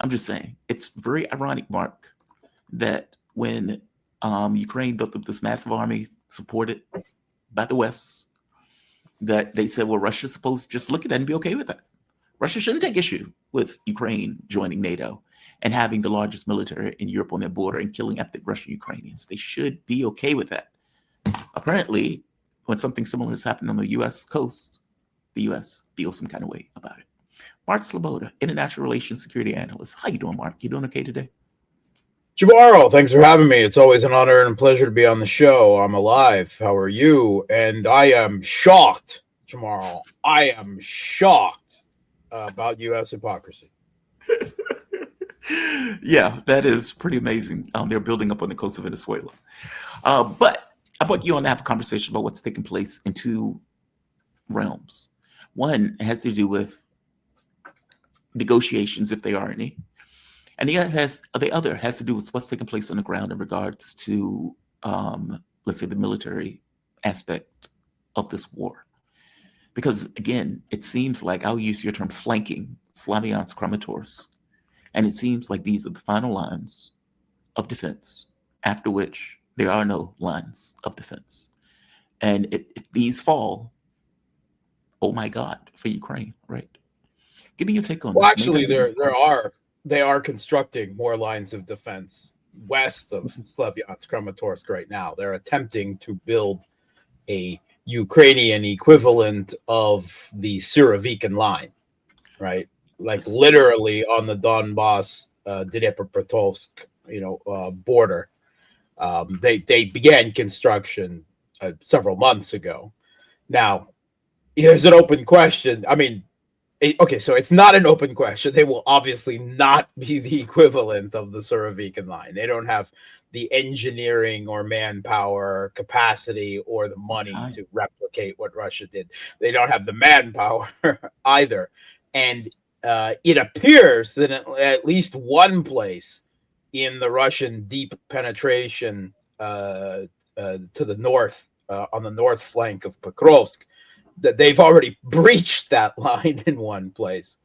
I'm just saying. It's very ironic, Mark, that when Ukraine built up this massive army supported by the West, that they said, well, Russia's supposed to just look at that and be okay with that. Russia shouldn't take issue with Ukraine joining NATO and having the largest military in Europe on their border and killing ethnic Russian Ukrainians. They should be okay with that. Apparently, when something similar has happened on the U.S. coast, the U.S. feels some kind of way about it. Mark Sleboda, International Relations Security Analyst. How you doing, Mark? You doing okay today? Jamaro, thanks for having me. It's always an honor and a pleasure to be on the show. I'm alive. How are you? And I am shocked, Jamaro. I am shocked about U.S. hypocrisy. Yeah, that is pretty amazing. They're building up on the coast of Venezuela. But I brought you on to have a conversation about what's taking place in two realms. One has to do with negotiations, if there are any, and the other has to do with what's taking place on the ground in regards to, let's say, the military aspect of this war. Because again, it seems like, I'll use your term, flanking Slaviansk, Kramatorsk, and it seems like these are the final lines of defense, after which there are no lines of defense. And if these fall, oh my God, for Ukraine, right? Give me your take on Well, this. actually, they are constructing more lines of defense west of Sleboda, Kramatorsk right now. They're attempting to build a Ukrainian equivalent of the Surovikin line, right? Like literally on the Donbass, Dnipropetrovsk, border. They began construction several months ago. Now, here's an open question. I mean, okay, so it's not an open question. They will obviously not be the equivalent of the Surovikin line. They don't have the engineering or manpower capacity or the money to replicate what Russia did. They don't have the manpower either. And it appears that at least one place in the Russian deep penetration to the north, on the north flank of Pokrovsk, that they've already breached that line in one place.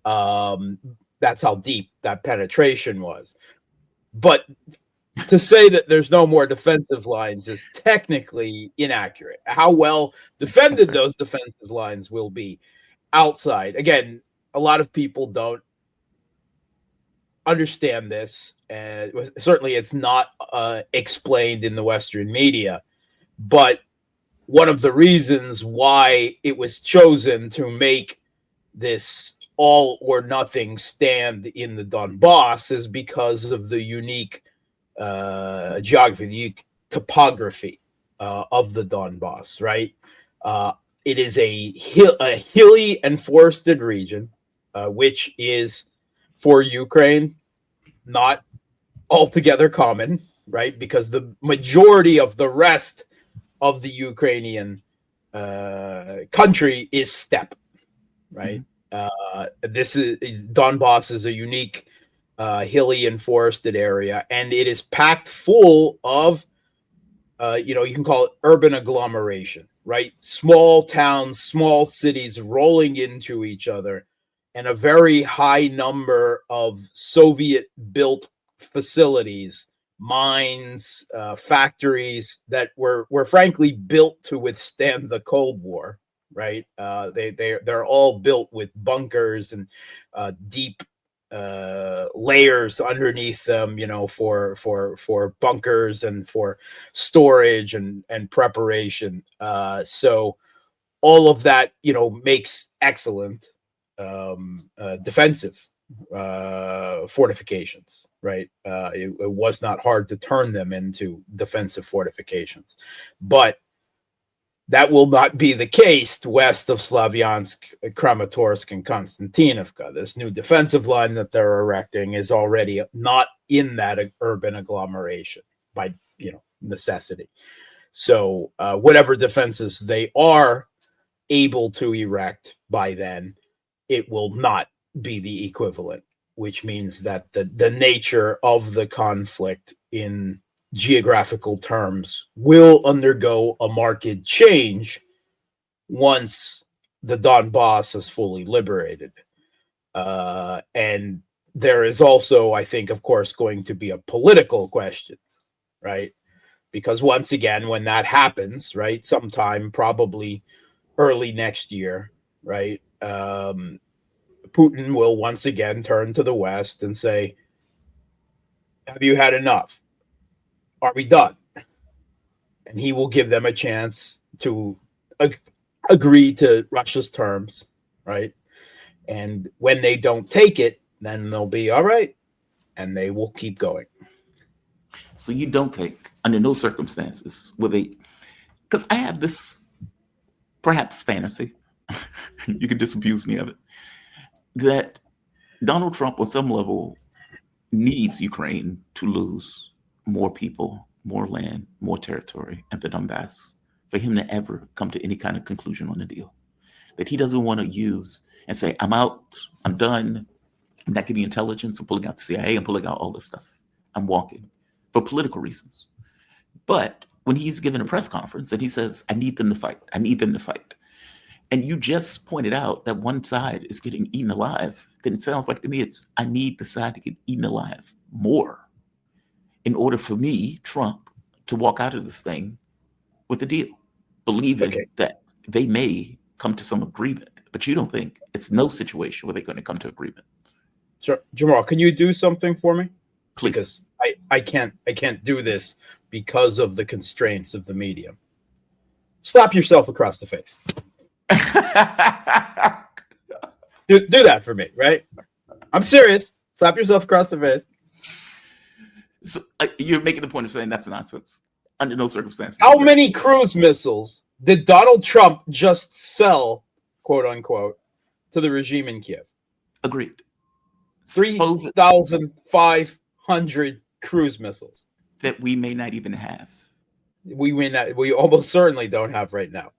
That's how deep that penetration was. But to say that there's no more defensive lines is technically inaccurate. How well defended those defensive lines will be outside. Again, a lot of people don't understand this, and certainly it's not explained in the Western media. But one of the reasons why it was chosen to make this all or nothing stand in the Donbass is because of the unique geography, the unique topography of the Donbass, right? It is a hilly and forested region, which is for Ukraine not altogether common, right? Because the majority of the rest of the Ukrainian country is steppe, right? This is Donbass is a unique hilly and forested area, and it is packed full of you can call it urban agglomeration, right? Small towns, small cities rolling into each other, and a very high number of Soviet-built facilities, mines, factories that were frankly built to withstand the Cold War, right? They're all built with bunkers and deep layers underneath them, for bunkers and for storage and preparation. So all of that, makes excellent defensive fortifications, right? It was not hard to turn them into defensive fortifications, but that will not be the case west of Slavyansk, Kramatorsk, and Konstantinovka. This new defensive line that they're erecting is already not in that urban agglomeration by necessity. So whatever defenses they are able to erect by then, it will not be the equivalent, which means that the nature of the conflict in geographical terms will undergo a marked change once the Donbass is fully liberated. And there is also, I think, of course, going to be a political question, right? Because once again, when that happens, right, sometime probably early next year, right, Putin will once again turn to the West and say, have you had enough? Are we done? And he will give them a chance to agree to Russia's terms, right? And when they don't take it, then they'll be all right, and they will keep going. So you don't think, under no circumstances, will they? Because I have this perhaps fantasy, you can disabuse me of it, that Donald Trump, on some level, needs Ukraine to lose more people, more land, more territory at the Donbass for him to ever come to any kind of conclusion on the deal. That he doesn't want to use and say, I'm out, I'm done, I'm not giving intelligence, I'm pulling out the CIA, I'm pulling out all this stuff, I'm walking, for political reasons. But when he's given a press conference and he says, I need them to fight, I need them to fight, and you just pointed out that one side is getting eaten alive, then it sounds like to me it's, I need the side to get eaten alive more in order for me, Trump, to walk out of this thing with a deal, believing that they may come to some agreement. But you don't think it's no situation where they're going to come to agreement. Sure. Jamal, can you do something for me? Please. Because I can't do this because of the constraints of the medium. Slap yourself across the face. do that for me, right? I'm serious. Slap yourself across the face. So you're making the point of saying that's nonsense. Under no circumstances. How many cruise missiles did Donald Trump just sell, quote unquote, to the regime in Kiev? Agreed. 3,500 cruise missiles that we may not even have. We almost certainly don't have right now.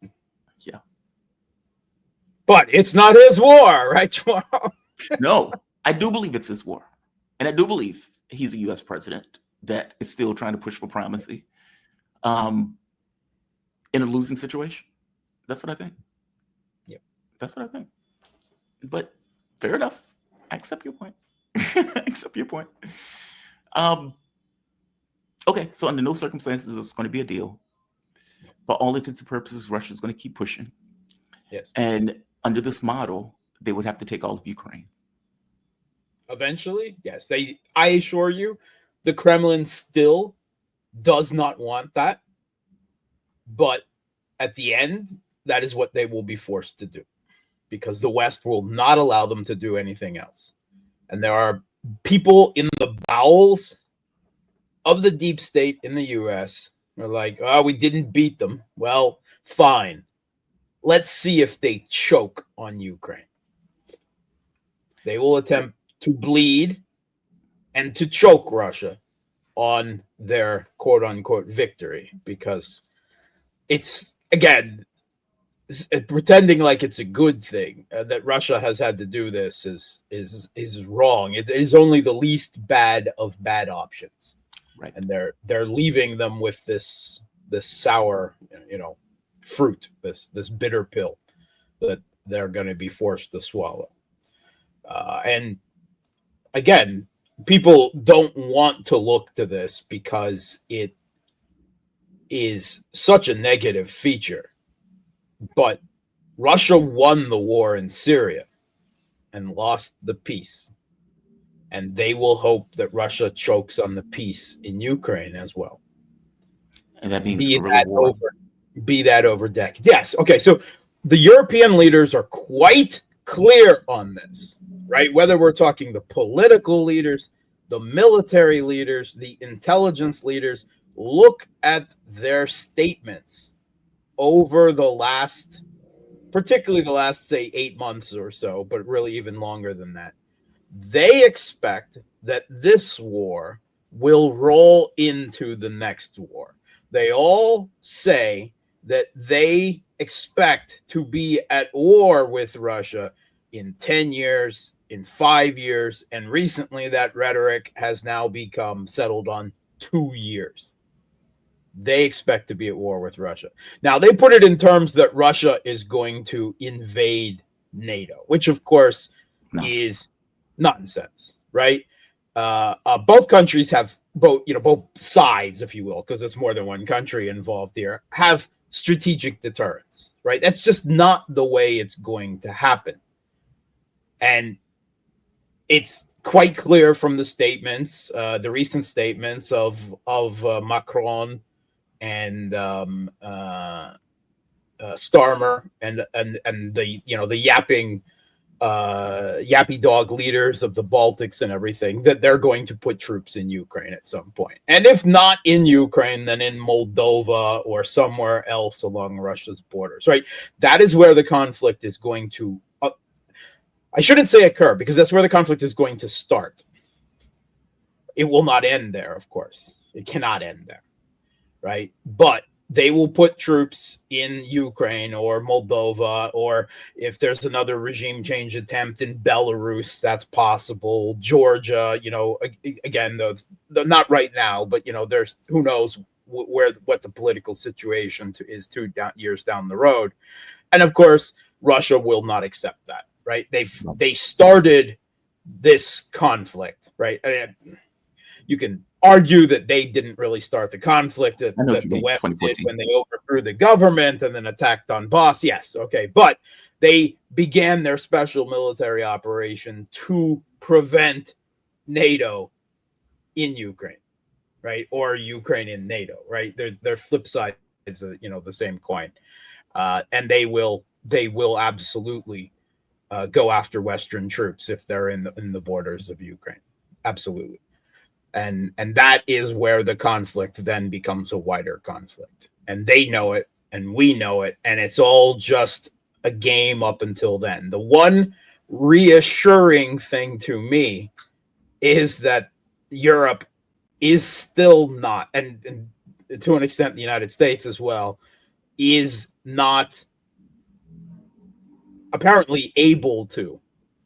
Yeah. But it's not his war, right? No, I do believe it's his war. And I do believe he's a U.S. president that is still trying to push for primacy in a losing situation. That's what I think. Yeah. That's what I think. But fair enough. I accept your point. I accept your point. Okay, so under no circumstances it's going to be a deal. For all intents and purposes, Russia's going to keep pushing. Yes. And under this model, they would have to take all of Ukraine. Eventually, yes. I assure you, the Kremlin still does not want that. But at the end, that is what they will be forced to do. Because the West will not allow them to do anything else. And there are people in the bowels of the deep state in the U.S. who are like, oh, we didn't beat them. Well, fine. Let's see if they choke on Ukraine. They will attempt to bleed and to choke Russia on their quote-unquote victory, because it's, again, pretending like it's a good thing that Russia has had to do this is wrong. It is only the least bad of bad options, right? And they're leaving them with this sour, fruit, this bitter pill that they're going to be forced to swallow. And again, people don't want to look to this because it is such a negative feature. But Russia won the war in Syria and lost the peace. And they will hope that Russia chokes on the peace in Ukraine as well. And that means be that over decades. Yes. Okay. So the European leaders are quite clear on this, right? Whether we're talking the political leaders, the military leaders, the intelligence leaders, look at their statements over the last, particularly the last, say, 8 months or so, but really even longer than that. They expect that this war will roll into the next war. They all say that they expect to be at war with Russia in 10 years, in 5 years, and recently that rhetoric has now become settled on 2 years. They expect to be at war with Russia. Now, they put it in terms that Russia is going to invade NATO, which, of course, is nonsense, right? Both countries have both sides, if you will, because there's more than one country involved here, have strategic deterrence, right? That's just not the way it's going to happen. And it's quite clear from the statements, the recent statements of Macron and Starmer and the the yappy dog leaders of the Baltics and everything, that they're going to put troops in Ukraine at some point. And if not in Ukraine, then in Moldova or somewhere else along Russia's borders, right? That is where the conflict is going to, I shouldn't say occur, because that's where the conflict is going to start. It will not end there, of course. It cannot end there, right? But they will put troops in Ukraine or Moldova, or if there's another regime change attempt in Belarus, that's possible. Georgia, again, though, not right now, but there's who knows what the political situation is 2 years down the road. And of course, Russia will not accept that, right? They started this conflict, right? You can argue that they didn't really start the conflict, that the West did when they overthrew the government and then attacked Donbass. Yes, okay. But they began their special military operation to prevent NATO in Ukraine, right? Or Ukraine in NATO, right? They're flip sides of, the same coin. And they will absolutely go after Western troops if they're in the borders of Ukraine. Absolutely. And that is where the conflict then becomes a wider conflict. And they know it, and we know it, and it's all just a game up until then. The one reassuring thing to me is that Europe is still not, and to an extent the United States as well, is not apparently able to,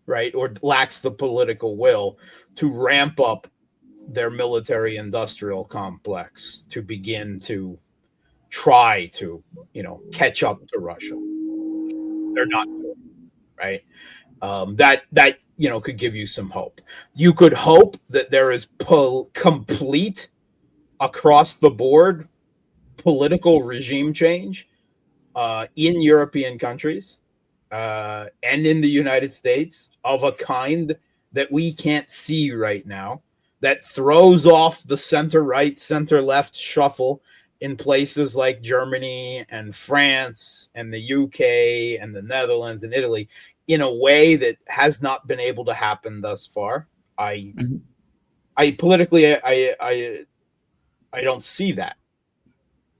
right, or lacks the political will to ramp up their military industrial complex to begin to try to, catch up to Russia. They're not, right? That could give you some hope. You could hope that there is complete across the board political regime change in European countries and in the United States of a kind that we can't see right now, that throws off the center-right, center-left shuffle in places like Germany and France and the UK and the Netherlands and Italy in a way that has not been able to happen thus far. I politically, I don't see that,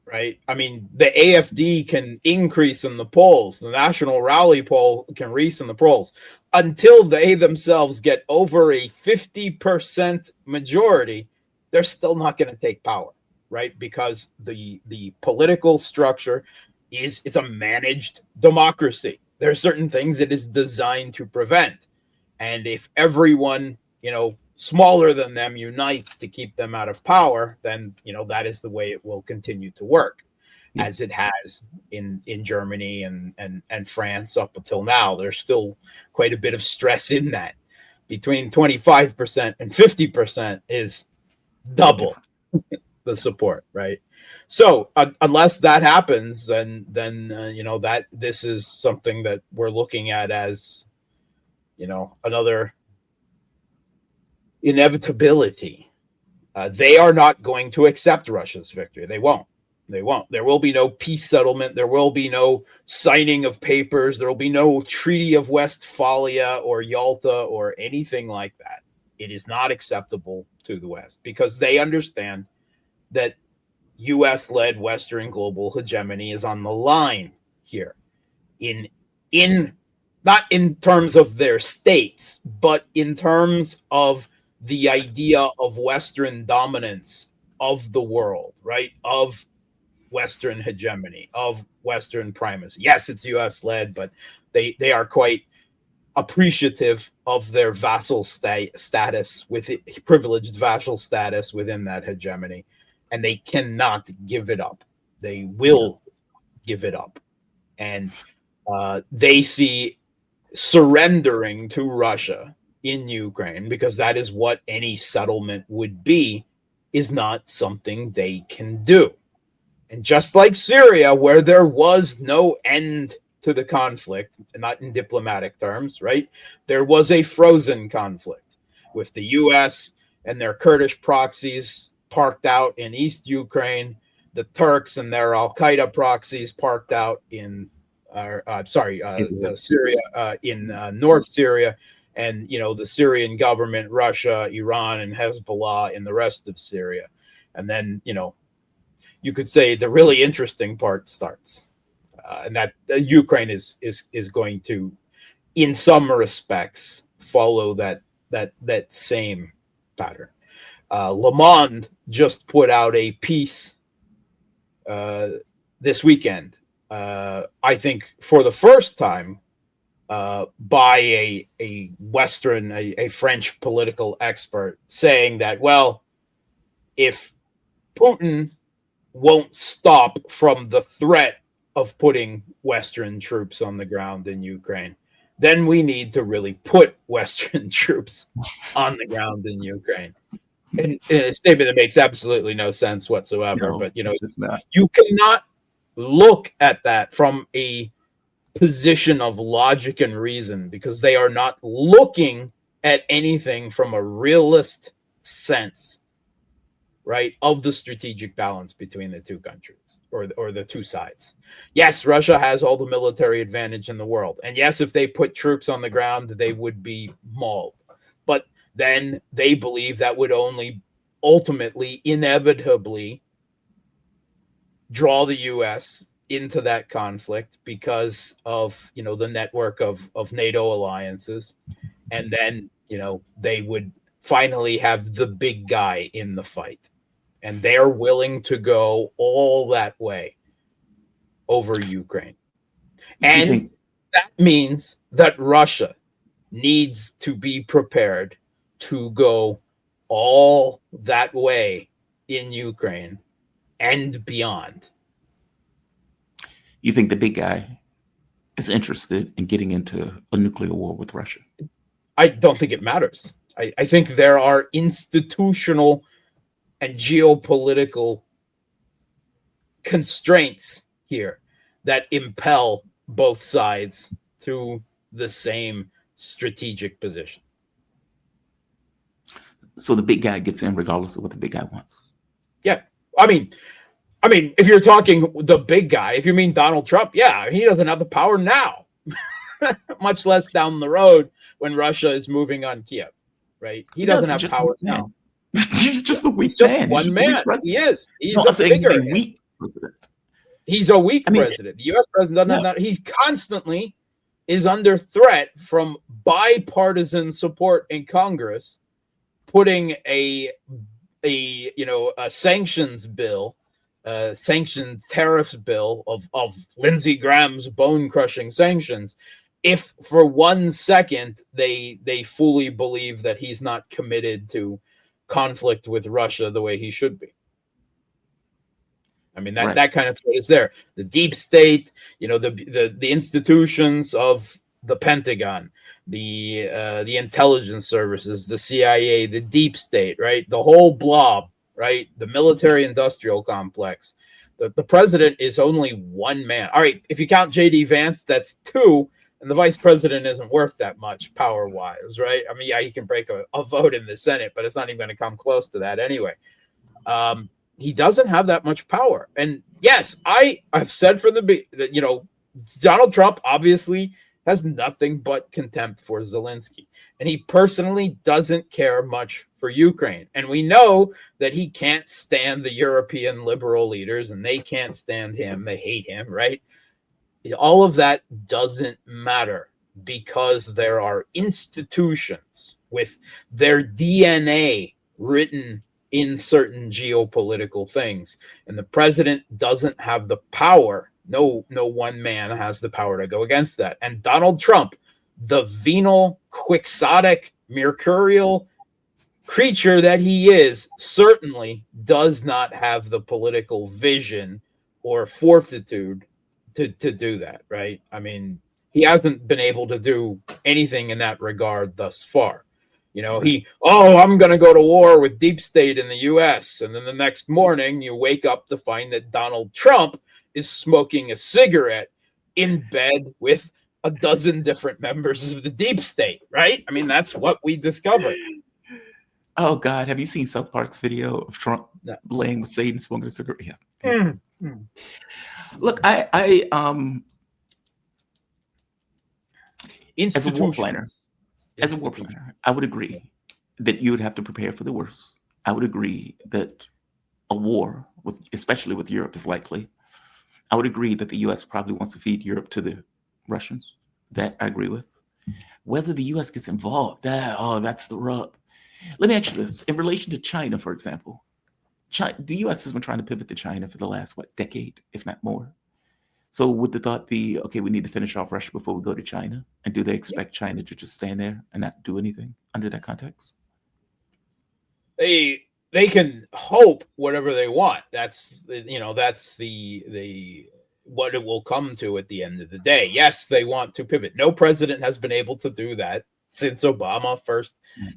right? I mean, the AFD can increase in the polls. The National Rally poll can increase in the polls. Until they themselves get over a 50% majority, they're still not going to take power, right? Because the political structure it's a managed democracy. There are certain things it is designed to prevent. And if everyone, smaller than them unites to keep them out of power, then, that is the way it will continue to work. As it has in Germany and France up until now. There's still quite a bit of stress in that. Between 25% and 50% is double the support, right? So unless that happens, then that this is something that we're looking at as, another inevitability. They are not going to accept Russia's victory. They won't. There will be no peace settlement. There will be no signing of papers. There will be no Treaty of Westphalia or Yalta or anything like that. It is not acceptable to the West because they understand that U.S.-led Western global hegemony is on the line here. Not in terms of their states, but in terms of the idea of Western dominance of the world, right? Of Western hegemony, of Western primacy. Yes, it's U.S. led, but they are quite appreciative of their vassal status, with it, privileged vassal status within that hegemony, and they cannot give it up. They will give it up, and they see surrendering to Russia in Ukraine, because that is what any settlement would be, is not something they can do. And just like Syria, where there was no end to the conflict, not in diplomatic terms, right? There was a frozen conflict with the US and their Kurdish proxies parked out in East Ukraine, the Turks and their Al-Qaeda proxies parked out in, Syria, in North Syria, and, the Syrian government, Russia, Iran, and Hezbollah in the rest of Syria. And then, you could say the really interesting part starts, and that Ukraine is going to, in some respects, follow that same pattern. Le Monde just put out a piece this weekend, I think for the first time, by a Western, a French political expert, saying that, well, if Putin won't stop from the threat of putting Western troops on the ground in Ukraine, then we need to really put Western troops on the ground in Ukraine. And a statement that makes absolutely no sense whatsoever. But, it's not. You cannot look at that from a position of logic and reason, because they are not looking at anything from a realist sense, right, of the strategic balance between the two countries or the two sides. Yes, Russia has all the military advantage in the world. And yes, if they put troops on the ground, they would be mauled. But then they believe that would only ultimately, inevitably, draw the U.S. into that conflict because of, the network of NATO alliances. And then, they would finally have the big guy in the fight. And they're willing to go all that way over Ukraine. And that means that Russia needs to be prepared to go all that way in Ukraine and beyond. You think the big guy is interested in getting into a nuclear war with Russia? I don't think it matters. I think there are institutional and geopolitical constraints here that impel both sides to the same strategic position. So the big guy gets in regardless of what the big guy wants. Yeah. I mean, if you're talking the big guy, if you mean Donald Trump, yeah, he doesn't have the power now, much less down the road when Russia is moving on Kiev, right? He doesn't have power now. He's just a weak just man. One man. He is. He's no, a figurehead. He's a weak president. He's a weak president. The U.S. president doesn't have that. He constantly is under threat from bipartisan support in Congress, putting a sanctions bill, sanctions tariffs bill of Lindsey Graham's bone-crushing sanctions, if for 1 second they fully believe that he's not committed to conflict with Russia the way he should be. I mean, that kind of threat is there. The deep state, the institutions of the Pentagon, the intelligence services, the CIA, the deep state, right? The whole blob, right? The military-industrial complex. The president is only one man. All right, if you count J.D. Vance, that's two, and the vice president isn't worth that much power-wise, right? I mean, yeah, he can break a vote in the Senate, but it's not even going to come close to that anyway. He doesn't have that much power. And yes, I've said from that, Donald Trump obviously has nothing but contempt for Zelensky. And he personally doesn't care much for Ukraine. And we know that he can't stand the European liberal leaders, and they can't stand him. They hate him, right? All of that doesn't matter because there are institutions with their DNA written in certain geopolitical things. And the president doesn't have the power. No one man has the power to go against that. And Donald Trump, the venal, quixotic, mercurial creature that he is, certainly does not have the political vision or fortitude to do that, right? I mean, he hasn't been able to do anything in that regard thus far. I'm going to go to war with deep state in the US. And then the next morning you wake up to find that Donald Trump is smoking a cigarette in bed with a dozen different members of the deep state, right? I mean, that's what we discovered. Oh God, have you seen South Park's video of Trump laying with Satan smoking a cigarette? Yeah. Mm-hmm. Look, I as a war planner, I would agree that you would have to prepare for the worst. I would agree that a war, especially with Europe, is likely. I would agree that the U.S. probably wants to feed Europe to the Russians. That I agree with. Whether the U.S. gets involved, that's the rub. Let me ask you this. In relation to China, for example, the U.S. has been trying to pivot to China for the last, decade, if not more. So would the thought be, okay, we need to finish off Russia before we go to China? And do they expect China to just stand there and not do anything under that context? They can hope whatever they want. That's the what it will come to at the end of the day. Yes, they want to pivot. No president has been able to do that since Obama first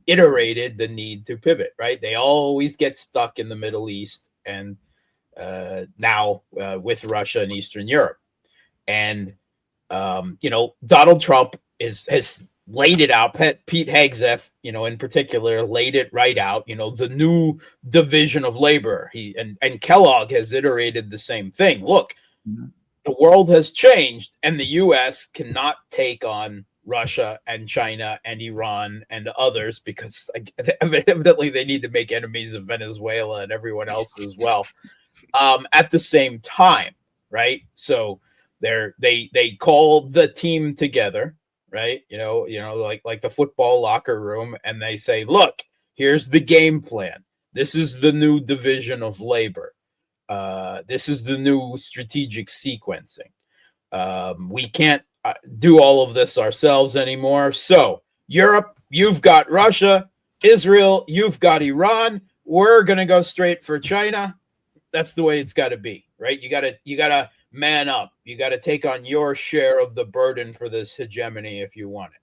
iterated the need to pivot, right? They always get stuck in the Middle East and now with Russia and Eastern Europe. And, Donald Trump has laid it out. Pete Hegseth, in particular, laid it right out, the new division of labor. And Kellogg has iterated the same thing. Look, the world has changed and the U.S. cannot take on Russia and China and Iran and others because evidently they need to make enemies of Venezuela and everyone else as well at the same time, right? So they call the team together, right? Like the football locker room, and they say, look, here's the game plan. This is the new division of labor. This is the new strategic sequencing. We can't do all of this ourselves anymore. So Europe, you've got Russia. Israel, you've got Iran. We're going to go straight for China. That's the way it's got to be, right? You got to man up. You got to take on your share of the burden for this hegemony if you want it.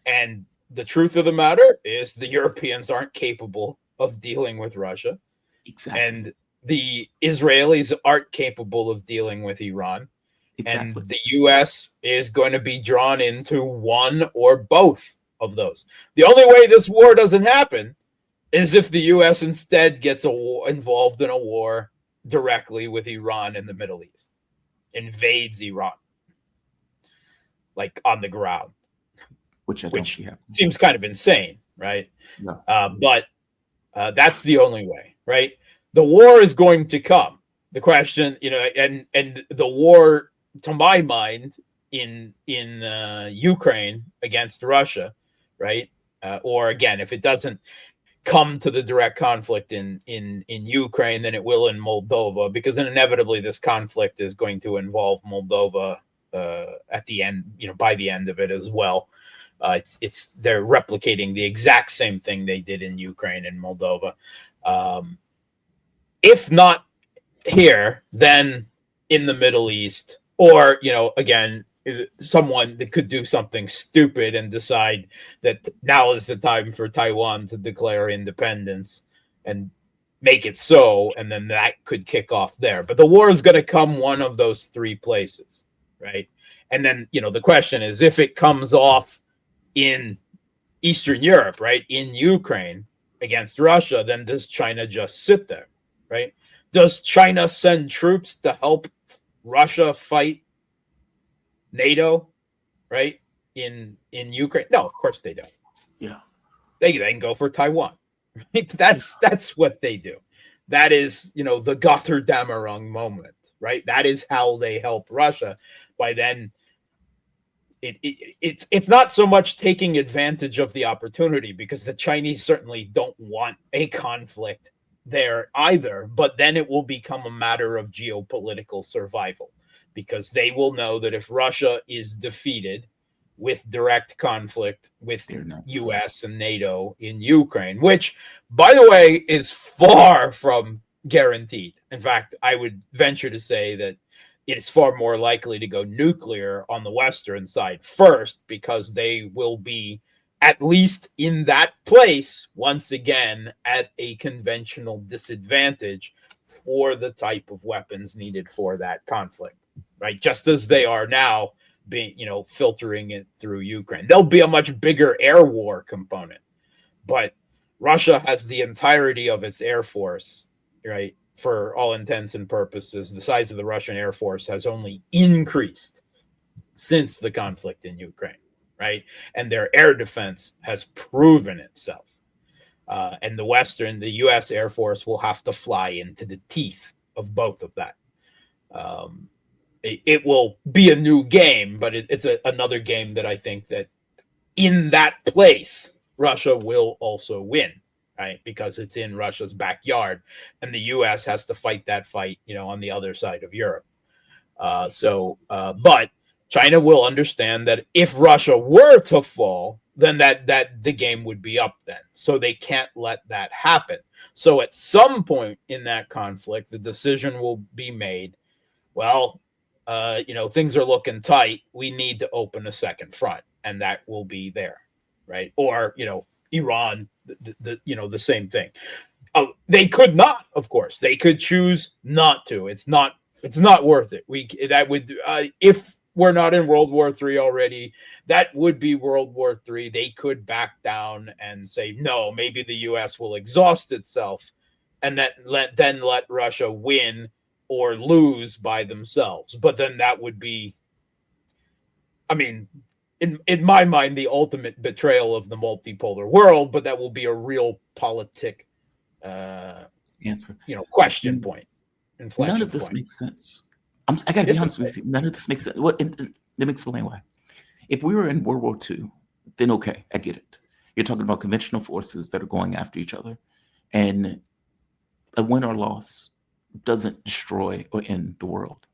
And the truth of the matter is the Europeans aren't capable of dealing with Russia. Exactly. And the Israelis aren't capable of dealing with Iran. Exactly. And the U.S. is going to be drawn into one or both of those. The only way this war doesn't happen is if the U.S. instead gets involved in a war directly with Iran in the Middle East, invades Iran, like on the ground, which seems kind of insane, right? No. But that's the only way, right? The war is going to come. The question, and the war, to my mind, in Ukraine against Russia, right? Or again, if it doesn't come to the direct conflict in Ukraine, then it will in Moldova, because then inevitably this conflict is going to involve Moldova at the end, by the end of it as well. They're replicating the exact same thing they did in Ukraine and Moldova. If not here, then in the Middle East, or, again, someone that could do something stupid and decide that now is the time for Taiwan to declare independence and make it so, and then that could kick off there. But the war is going to come one of those three places, right? And then, the question is, if it comes off in Eastern Europe, right, in Ukraine against Russia, then does China just sit there, right? Does China send troops to help Russia fight NATO, right, in Ukraine? No, of course they don't. Yeah, they then go for Taiwan. Right? That's what they do. That is, the Gotterdammerung moment, right? That is how they help Russia. By then, it's not so much taking advantage of the opportunity, because the Chinese certainly don't want a conflict there either. But then it will become a matter of geopolitical survival, because they will know that if Russia is defeated with direct conflict with U.S. and NATO in Ukraine, which, by the way, is far from guaranteed. In fact, I would venture to say that it is far more likely to go nuclear on the Western side first, because they will be at least in that place, once again, at a conventional disadvantage for the type of weapons needed for that conflict, right? Just as they are now being, filtering it through Ukraine. There'll be a much bigger air war component, but Russia has the entirety of its air force, right? For all intents and purposes, the size of the Russian Air Force has only increased since the conflict in Ukraine, right? And their air defense has proven itself. And the U.S. Air Force will have to fly into the teeth of both of that. It will be a new game, but it's another game that I think that in that place, Russia will also win, right? Because it's in Russia's backyard, and the U.S. has to fight that fight, on the other side of Europe. But China will understand that if Russia were to fall, then that the game would be up then. So they can't let that happen. So at some point in that conflict, the decision will be made, well, things are looking tight. We need to open a second front, and that will be there, right? Or, Iran, the same thing. They could not, of course. They could choose not to. It's not worth it. If we're not in World War III already, that would be World War III. They could back down and say, no, maybe the U.S. will exhaust itself and then let Russia win or lose by themselves. But then that would be, in my mind, the ultimate betrayal of the multipolar world, but that will be a real politic answer. Question point. None of this makes sense. I got to be honest with you. None of this makes sense. Let me explain why. If we were in World War II, then okay, I get it. You're talking about conventional forces that are going after each other, and a win or loss doesn't destroy or end the world.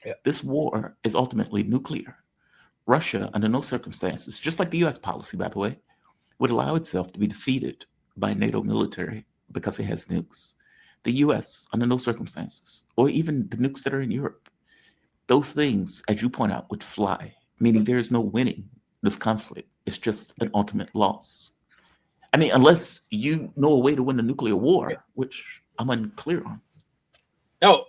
Yeah. This war is ultimately nuclear. Russia, under no circumstances, just like the U.S. policy, by the way, would allow itself to be defeated by NATO military because it has nukes. The U.S., under no circumstances, or even the nukes that are in Europe, those things, as you point out, would fly, meaning there is no winning this conflict. It's just an ultimate loss. Unless you know a way to win a nuclear war, which I'm unclear on. No,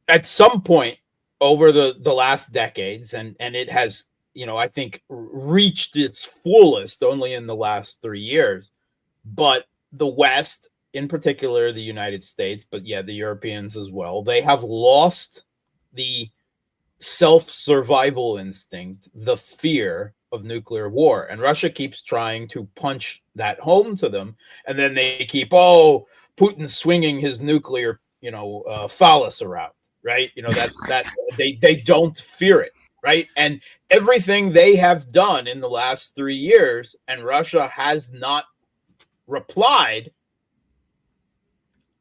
at some point over the last decades, and it has, I think reached its fullest only in the last 3 years, but the West, in particular the United States, but the Europeans as well, they have lost the self-survival instinct, the fear of nuclear war. And Russia keeps trying to punch that home to them. And then they keep, Putin swinging his nuclear, phallus around, right? That they don't fear it, right? And everything they have done in the last 3 years, and Russia has not replied,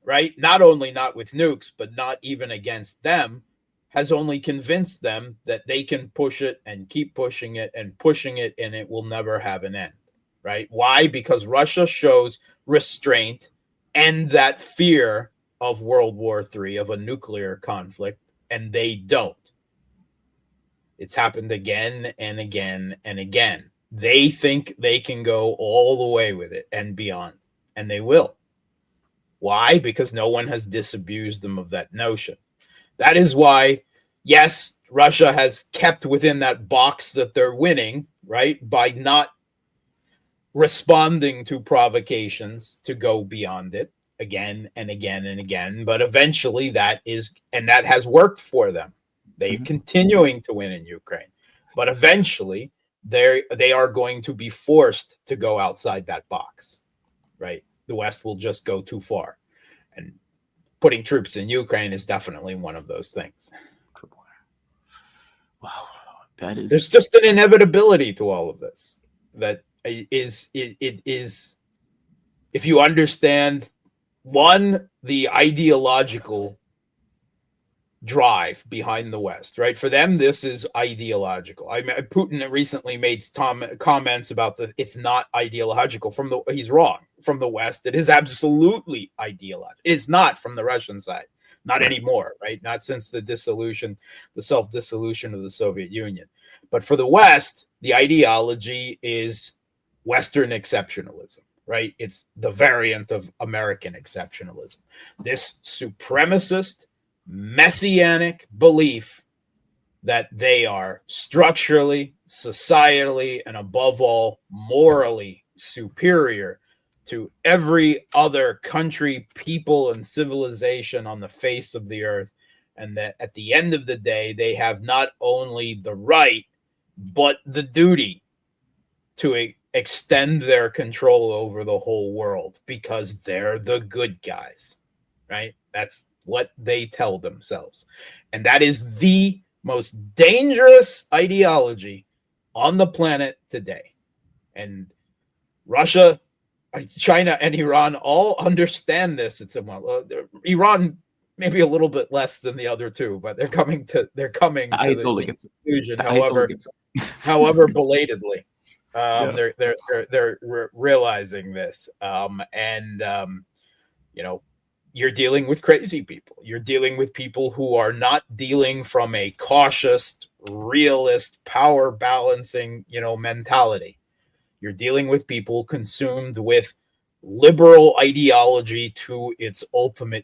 right? Not only not with nukes, but not even against them, has only convinced them that they can push it and keep pushing it, and it will never have an end, right? Why? Because Russia shows restraint and that fear of World War III, of a nuclear conflict, and they don't. It's happened again and again and again. They think they can go all the way with it and beyond, and they will. Why? Because no one has disabused them of that notion. That is why, yes, Russia has kept within that box that they're winning, right? By not responding to provocations to go beyond it again and again and again. But eventually that has worked for them. They're continuing to win in Ukraine. But eventually they are going to be forced to go outside that box, right? The West will just go too far. And putting troops in Ukraine is definitely one of those things. Wow, that is. There's just an inevitability to all of this. That it is. If you understand, one, the ideological drive behind the West, right? For them, this is ideological. Putin recently made comments about it's not ideological. He's wrong. From the West, it is absolutely ideological. It is not from the Russian side. Not anymore, right? Not since the self-dissolution of the Soviet Union. But for the West, the ideology is Western exceptionalism, right? It's the variant of American exceptionalism. This supremacist, messianic belief that they are structurally, societally, and above all, morally superior to every other country, people, and civilization on the face of the earth. And that at the end of the day, they have not only the right, but the duty to extend their control over the whole world because they're the good guys, right? That's what they tell themselves. And that is the most dangerous ideology on the planet today. And Russia, China, and Iran all understand this. It's Iran maybe a little bit less than the other two, but they're coming to the conclusion. However, belatedly, they're realizing this, you're dealing with crazy people. You're dealing with people who are not dealing from a cautious, realist, power balancing, mentality. You're dealing with people consumed with liberal ideology to its ultimate